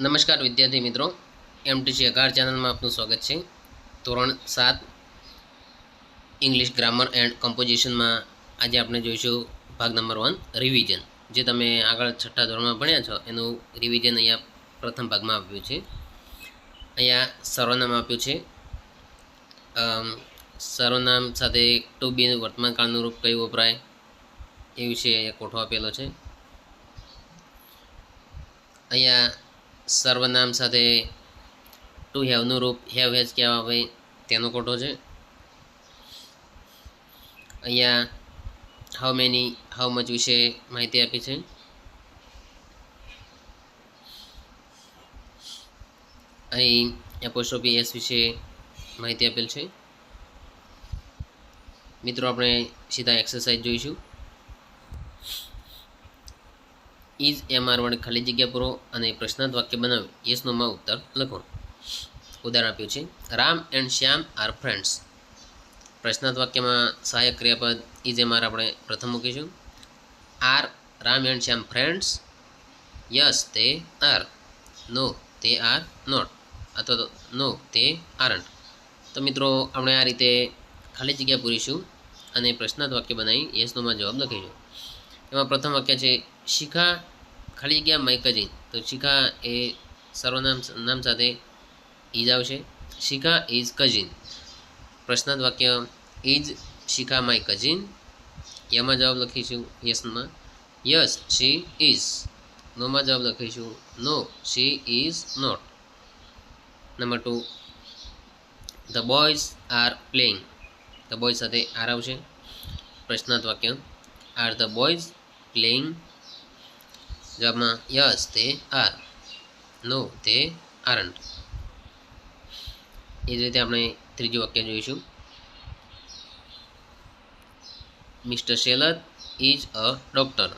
નમસ્કાર વિદ્યાર્થી મિત્રો, એમટીસી અગાર ચેનલમાં આપનું સ્વાગત છે. ધોરણ 7 ઇંગ્લિશ ગ્રામર એન્ડ કમ્પોઝિશનમાં આજે આપણે જોઈશું ભાગ નંબર 1 રિવિઝન. જે તમે આગળ છઠ્ઠા ધોરણમાં ભણ્યા છો એનું રિવિઝન અહીંયા પ્રથમ ભાગમાં આપ્યું છે. અહીંયા સર્વનામ આપ્યું છે. સર્વનામ સાથે ટુ બી વર્તમાન કાળનું રૂપ કયું વપરાય એ વિશે અહીંયા કોઠો આપેલો છે. અહીંયા સર્વનામ સાથે ટુ હેવનું રૂપ હેવ હેઝ કહેવા આવે તેનો કોઠો છે. અહીંયા હાઉ મેની હાઉ મચ વિશે માહિતી આપી છે. અહીં એપોસ્ટ્રોફી એસ વિશે માહિતી આપેલ છે. મિત્રો આપણે સીધા એક્સરસાઇઝ જોઈશું. ઇઝ એમઆર વડે ખાલી જગ્યા પૂરો અને પ્રશ્નાર્થ વાક્ય બનાવી યસ નોમાં ઉત્તર લખો. ઉદાહરણ આપ્યું છે, Ram and Shyam are friends. પ્રશ્નાર્થ વાક્યમાં સહાયક ક્રિયાપદ ઇઝ એમઆર આપણે પ્રથમ મૂકીશું. Are Ram and Shyam friends? Yes they are. No they are not. અથવા તો નો તે આરન્ટ. તો મિત્રો આપણે આ રીતે ખાલી જગ્યા પૂરીશું અને પ્રશ્નાર્થ વાક્ય બનાવી યસ નોમાં જવાબ લખીશું. એમાં પ્રથમ વાક્ય છે, શિખા ખાલી જગ્યા માય કઝિન. તો શિખા એ સર્વનામ નામ સાથે ઇઝ આવશે. શિખા ઇઝ કઝિન. પ્રશ્નાર્થ વાક્ય ઇઝ શિખા માય કઝિન. એમાં જવાબ લખીશું યસમાં યસ શી ઇઝ. નોમાં જવાબ લખીશું no she is not. Number 2, the boys are playing. The boys સાથે આર આવશે. પ્રશ્નાર્થ વાક્ય આર ધ બોયઝ પ્લેઇંગ. જવાબમાં yes they are. No they aren't. એ જ રીતે આપણે ત્રીજું વાક્ય જોઈશું. Mister Sheller is a doctor.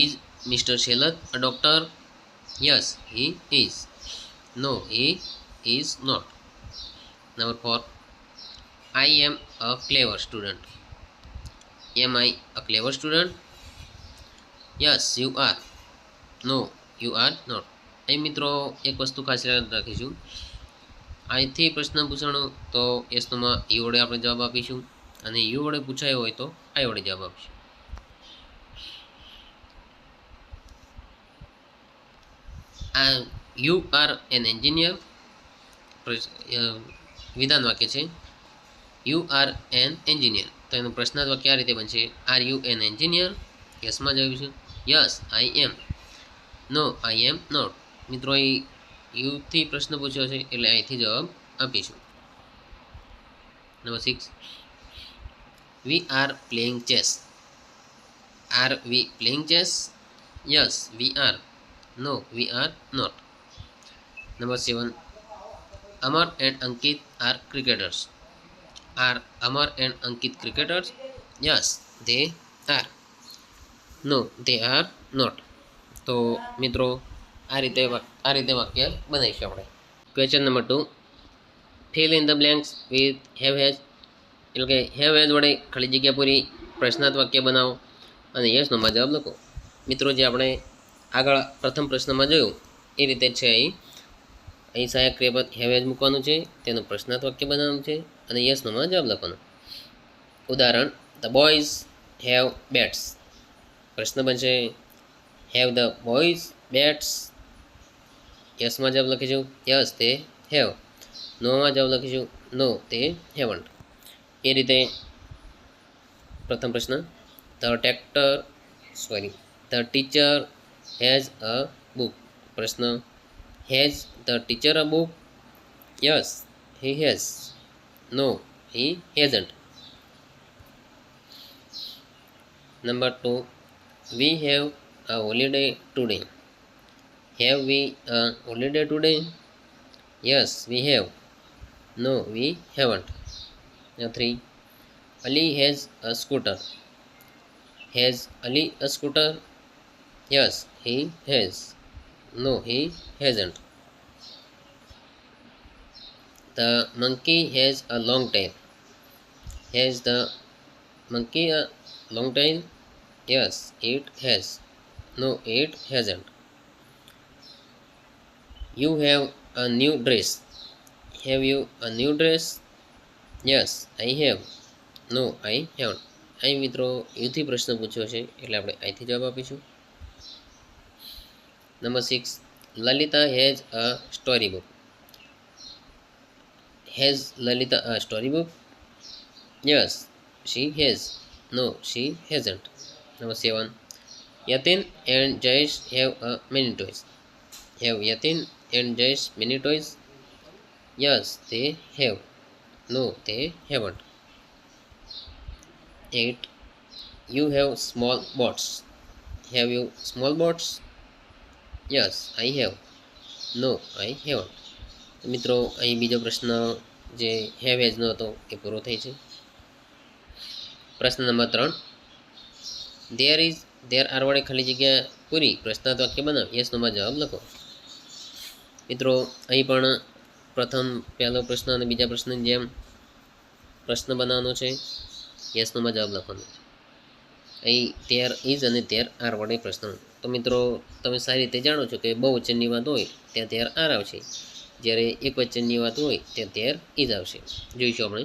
Is Mister Sheller a doctor? Yes he is. No he is not. Number 4, I am a clever student. Am I a clever student? Yes you are. No you are not. અહીં મિત્રો એક વસ્તુ ખાસ યાદ રાખીશું. અહીંથી પ્રશ્ન પૂછાણો તો એસનોમાં ઈ વડે આપણે જવાબ આપીશું અને યુ વડે પૂછાયો હોય તો આઈ વડે જવાબ આપીશું. You are N engineer. વિધાન વાક્ય છે, યુ આર એન એન્જિનિયર. તો એનું પ્રશ્નાર્થ વાક્ય આ રીતે બનશે, આર યુ એન એન્જિનિયર? યસમાં જવાબીશું yes I am. No I am not. મિત્રો અહીં યુથી પ્રશ્ન પૂછ્યો છે એટલે અહીંથી જવાબ આપીશું. Number 6, we are playing chess. Are we playing chess? Yes we are. No we are not. Number 7, Amar and Ankit are cricketers. Are Amar and Ankit cricketers? Yes they are. No they are not. તો મિત્રો આ રીતે વાક્ય બનાવીશું આપણે. Question number 2, fill in the blanks with have has. એટલે કે have has વડે ખાલી જગ્યા પૂરી, પ્રશ્નાર્થ વાક્ય બનાવો અને યસ નોમાં જવાબ લખો. મિત્રો જે આપણે આગળ પ્રથમ પ્રશ્નમાં જોયું એ રીતે છે. અહીં સહાયક ક્રિયાપદ હેવ હેઝ મૂકવાનું છે, તેનું પ્રશ્નાર્થ વાક્ય બનાવવાનું છે અને યસ નોમાં જવાબ લખવાનો. ઉદાહરણ, ધ બોયઝ હેવ બેટ્સ. પ્રશ્ન બનશે હેવ ધ બોયઝ બેટ્સ? યસમાં જવાબ લખીશું યસ તે હેવ. નોમાં જવાબ લખીશું નો તે હેવન્ટ. એ રીતે પ્રથમ પ્રશ્ન, the teacher has a book. પ્રશ્ન, has the teacher a book? Yes he has. No he hasn't. Number 2, we have a holiday today. Have we a holiday today? Yes we have. No we haven't. 3, Ali has a scooter. Has Ali a scooter? Yes, he has. No, he hasn't. The monkey has a long tail. Has the monkey a long tail? Yes, it has. No, it hasn't. You have a new dress. Have you a new dress? Yes I have. No I haven't. અહીં મિત્રો યુથી પ્રશ્ન પૂછ્યો છે એટલે આપણે અહીંથી જવાબ આપીશું. Number 6, Lalita has a story book. Has Lalita a story book? Yes she has. No she hasn't. Number 7, Yatin and Jayesh have a many toys. Have Yatin and Jayesh many toys? Yes they have. No they haven't. 8, you have small boats. Have you small boats? Yes I have. No I haven't. મિત્રો અહીં બીજો પ્રશ્ન જે have હેઝનો હતો એ પૂરો થાય છે. પ્રશ્ન નંબર 3, દેર આર વડે ખાલી જગ્યા પૂરી પ્રશ્નાર્થ વાક્ય બનાવ. યસનોમાં જવાબ લખો. મિત્રો અહીં પણ પ્રથમ પહેલો પ્રશ્ન અને બીજા પ્રશ્નની જેમ પ્રશ્ન બનાવવાનો છે. યસનોમાં જવાબ લખવાનો છે. અહીં તેર ઇઝ અને તેર આર વડે પ્રશ્ન. તો મિત્રો તમે સારી રીતે જાણો છો કે બહુવચનની વાત હોય ત્યાં તેર આર આવશે, જ્યારે એક વચનની વાત હોય ત્યાં તેર ઇઝ આવશે. જોઈશું આપણે.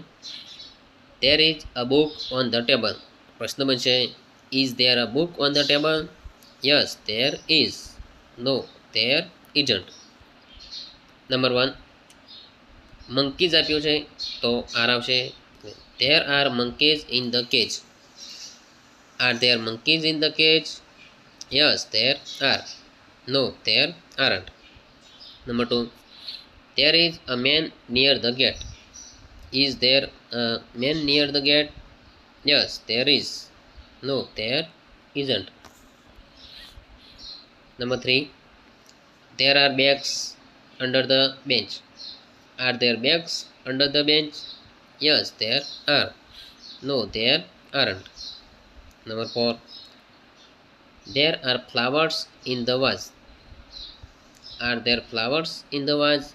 There is a book on the table. પ્રશ્ન બનશે is there a book on the table? Yes there is. No there isn't. Number 1, monkeys આપ્યું છે તો આર આવશે. There are monkeys in the cage. Are there monkeys in the cage? Yes there are. No there aren't. Number 2, there is a man near the gate. Is there a man near the gate? Yes there is. No there isn't. Number 3, there are bags under the bench. Are there bags under the bench? Yes there are. No there aren't. Number 4, there are flowers in the vase. Are there flowers in the vase?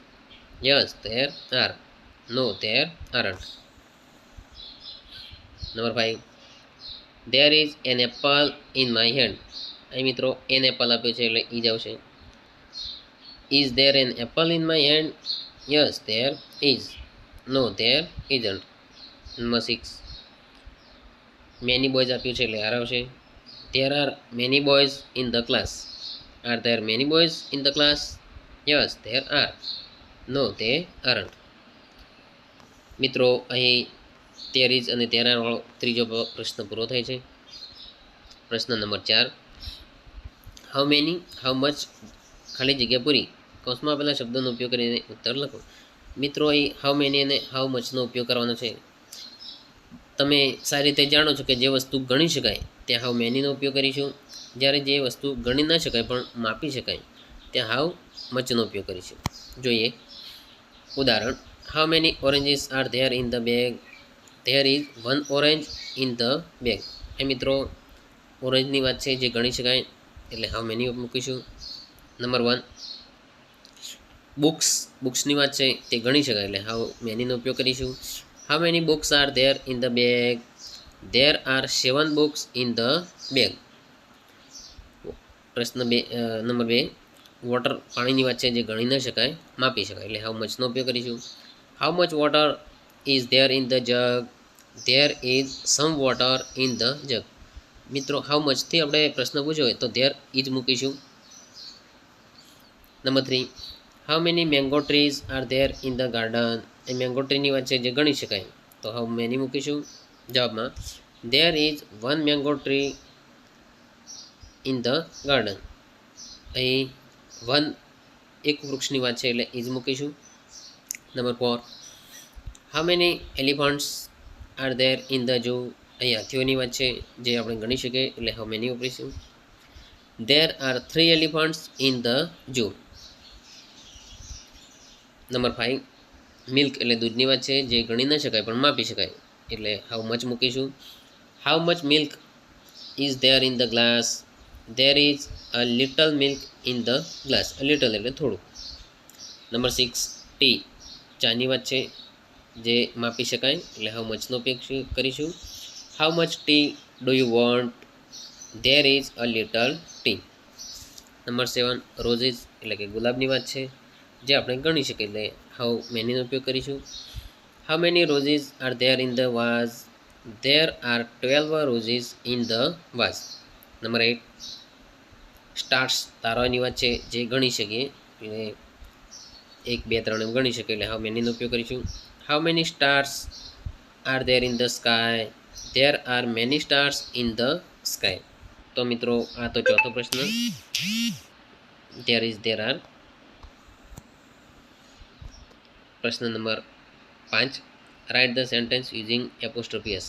Yes there are. No there aren't. Number 5, there is an apple in my hand. અહીં મિત્રો an apple આપ્યો છે એટલે ઈ જ આવશે. Is there an apple in my hand? Yes there is. No there isn't. Number 6, many boys આપ્યું છે એટલે આર આવશે. There are many boys in the class. Are there many boys in the class? Yes there are. No they aren't. મિત્રો અહીં તેર is અને તેર R વાળો ત્રીજો પ્રશ્ન પૂરો થાય છે. પ્રશ્ન number 4, how many how much ખાલી જગ્યા પૂરી કૌંસમાં આપેલા શબ્દોનો ઉપયોગ કરીને ઉત્તર લખો. મિત્રો અહીં હાઉ મેની અને હાઉ મચનો ઉપયોગ કરવાનો છે. તમે સારી રીતે જાણો છો કે જે વસ્તુ ગણી શકાય ત્યાં હાઉ મેનીનો ઉપયોગ કરીશું, જ્યારે જે વસ્તુ ગણી ના શકાય પણ માપી શકાય ત્યાં હાઉ મચનો ઉપયોગ કરીશું. જોઈએ ઉદાહરણ. How many oranges are there in the bag? There is 1 orange in the bag. એ મિત્રો ઓરેન્જની વાત છે જે ગણી શકાય એટલે હાઉ મેની મૂકીશું. નંબર 1, બુક્સની વાત છે તે ગણી શકાય એટલે હાઉ મેનીનો ઉપયોગ કરીશું. How many books are there in the bag? There are 7 books in the bag. પ્રશ્ન નંબર 2, વોટર પાણીની વાત છે જે ગણી ન શકાય માપી શકાય એટલે હાઉ મચનો ઉપયોગ કરીશું. How much water is there in the jug? There is some water in the jug. મિત્રો હાઉ મચથી આપણે પ્રશ્ન પૂછ્યો હોય તો ધેર ઇઝ મૂકીશું. Number 3, how many mango trees are there in the garden? એ મેંગો ટ્રીની વાત છે જે ગણી શકાય તો હાઉ મેની મૂકીશું જવાબમાં. There is 1 mango tree in the garden. અહીં 1 એક વૃક્ષની વાત છે એટલે ઇઝ મૂકીશું. Number 4, how many elephants R there in the zoo? અહીં હાથીઓની વાત છે જે આપણે ગણી શકીએ એટલે હાઉ મેની વાપરીશું. There are 3 elephants in the zoo. Number 5, milk એટલે દૂધની વાત છે જે ગણી ન શકાય પણ માપી શકાય એટલે હાઉ મચ મૂકીશું. How much milk is there in the glass? There is a little milk in the glass. Little એટલે થોડું. નંબર 6, ટી ચાની વાત છે જે માપી શકાય એટલે હાઉ મચનો ઉપયોગ કરીશું. How much T do you want? There is a little T. Number 7, roses એટલે કે ગુલાબની વાત છે જે આપણે ગણી શકીએ. એટલે હાઉ મેનીનો ઉપયોગ કરીશું. How many roses are there in the vase? There are 12 roses in the vase. Number 8 stars તારાઓની વાત છે જે ગણી શકીએ. એટલે 1 2 3 એમ ગણી શકીએ. એટલે હાઉ મેનીનો ઉપયોગ કરીશું. How many stars are there in the sky? There are many stars in the sky. તો મિત્રો આ તો ચોથો પ્રશ્ન. There are. પ્રશ્ન number 5 write the sentence using apostrophe S.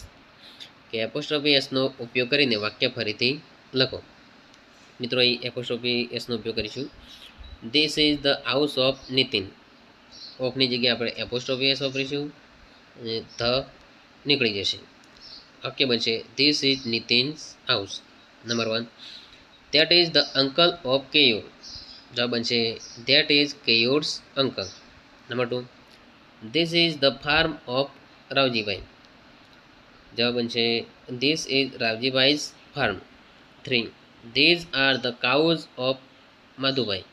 કે એપોસ્ટ્રોફી એસનો ઉપયોગ કરીને વાક્ય ફરીથી લખો. મિત્રો અહીં એપોસ્ટ્રોફી એસનો ઉપયોગ કરીશું. This is the house of Nitin. ઓફની જગ્યાએ આપણે એપોસ્ટ્રોફી એસ વાપરીશું અને ધ નીકળી જશે. વાક્ય બનશે this is Nitin's house. Number 1 that is the uncle of Keyur. જવાબ બનશે that is Keyur's uncle. Number 2 this is the farm of Ravjibhai. જવાબ બનશે this is Ravjibhai's farm. 3 these are the cows of Madhubhai.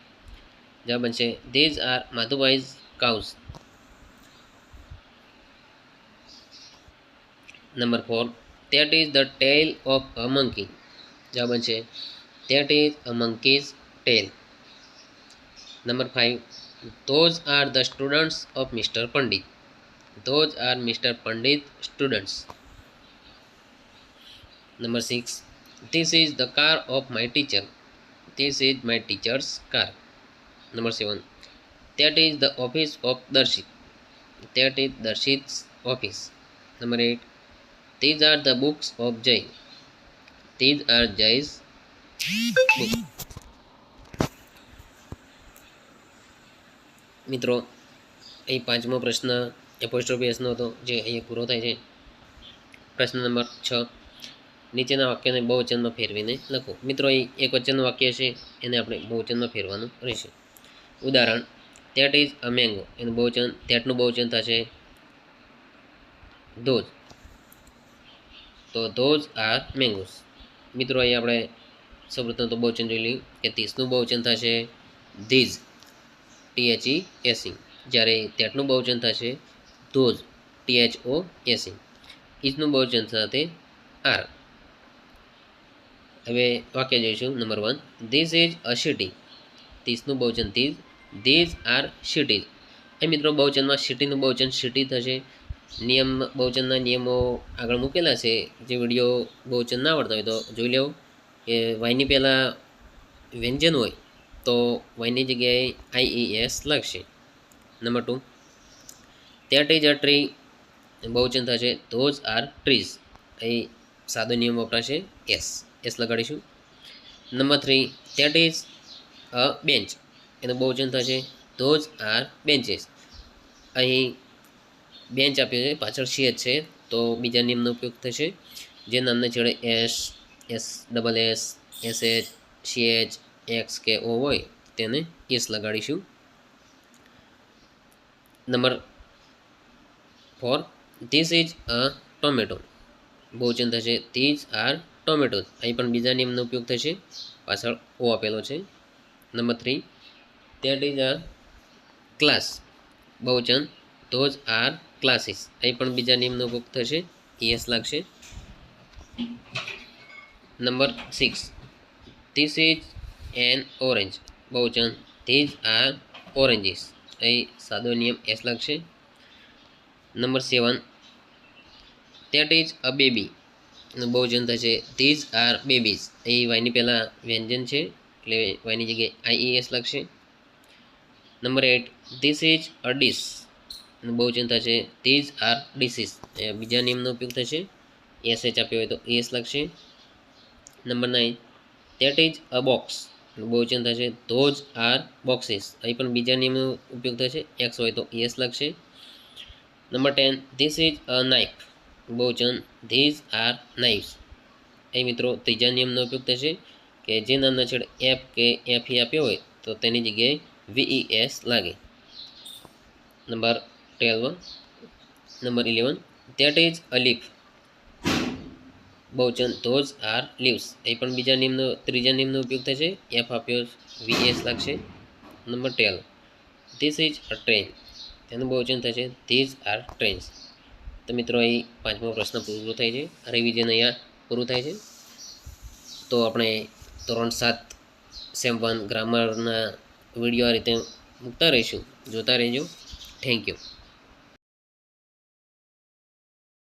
જવાબ બનશે these are Madhubhai's cows. Number 4 that is the tail of a monkey. જવાબ બનશે that is a monkey's tail. Number 5 those are the students of Mister Pandit. Those are Mister Pandit students. Number 6 this is the car of my teacher. This is my teacher's car. Number 7 that is the office of Darshit. That is Darshit's office. Number 8 these are the books of Jay. These are જય's book. મિત્રો અહીં પાંચમો પ્રશ્ન apostrophe એસનો હતો જે અહીંયા પૂરો થાય છે. પ્રશ્ન નંબર 6 નીચેના વાક્યને બહુવચનમાં ફેરવીને લખો. મિત્રો અહીં એક વચનનું વાક્ય છે એને આપણે બહુવચનમાં ફેરવાનું રહેશે. ઉદાહરણ ધેટ ઇઝ અ મેંગો. એનું બહુવચન ધેટનું બહુવચન થશે ધોઝ. તો ધોઝ આર મેંગોસ. મિત્રો અહીં આપણે સૌપ્રથમ તો બહુવચન જોઈ લઈએ કે 30નું બહુવચન થશે ધીઝ THESE. જ્યારે ધેટનું બહુવચન થશે ધોઝ THOSE. ઇઝનું બહુવચન સાથે આર. હવે વાક્ય જોઈશું. Number 1 this is a city. 30નું બહુવચન ધીઝ. These are cities. એ મિત્રો બહુવચનમાં સિટીનું બહુવચન સિટી થશે. બહુવચનના નિયમો આગળ મૂકેલા છે. જે વિડીયો બહુવચન ના આવડતા હોય તો જોઈ લેવો. કે વાયની પહેલાં વ્યંજન હોય તો વાયની જગ્યાએ IES લાગશે. Number 2 that is a tree. બહુવચન થશે ધોઝ આર ટ્રીઝ. અહીં સાદો નિયમ વપરાશે એસ લગાડીશું. Number 3 that is a bench. એનું બહુવચન થશે ધોઝ આર બેન્ચીસ. અહીં બેન્ચ આપ્યો છે પાછળ CH છે તો બીજા નિયમનો ઉપયોગ થશે. જે નામના છેડે SSS SH CH X કે O હોય તેને એસ લગાડીશું. Number 4 this is a tomato. બહુવચન થશે ધીઝ આર ટોમેટોઝ. અહીં પણ બીજા નિયમનો ઉપયોગ થશે. પાછળ O આપેલો છે. Number 3 that is a class. બહુવચન ધોઝ આર ક્લાસીસ. અહીં પણ બીજા નિયમનો ઉપયોગ થશે. ES લાગશે. Number 6 this is an orange. બહુવચન ધીઝ આર ઓરેન્જીસ. અહીં સાદો નિયમ એસ લાગશે. Number 7 that is a baby. બહુવચન થશે ધીઝ આર બેબીઝ. અહીં વાયની પહેલાં વ્યંજન છે એટલે વાયની જગ્યાએ IES લાગશે. Number 8 this is a dish. બહુવચન થશે ધીઝ આર ડીસીસ. બીજા નિયમનો ઉપયોગ થશે. SH આપ્યો હોય તો ES લાગશે. Number 9 that is a box. બહુવચન થશે ધોઝ આર બોક્સીસ. અહીં પણ બીજા નિયમનો ઉપયોગ થશે. X હોય તો ES લાગશે. Number 10 this is a knife. બહુવચન ધીઝ આર નાઇફ્સ. અહીં મિત્રો ત્રીજા નિયમનો ઉપયોગ થશે કે જે નામના છેડે F કે FE આપ્યો હોય તો તેની જગ્યાએ VES લાગે. Number 11 that is a leaf. બહુવચન ધોઝ આર લીવ્સ. અહીં પણ ત્રીજા નિયમનો ઉપયોગ થશે. F આપ્યો VS લાગશે. Number 12 this is a train, તેનું બહુવચન થશે ધીઝ આર ટ્રેન્સ. તો મિત્રો અહીં 5મો પ્રશ્ન પૂરો થાય છે. રિવિઝન અહીંયા પૂરું થાય છે. તો આપણે ધોરણ 7 સેમ 1 ગ્રામરના વિડીયો આ રીતે મૂકતા રહીશું. જોતા રહેજો. Thank you.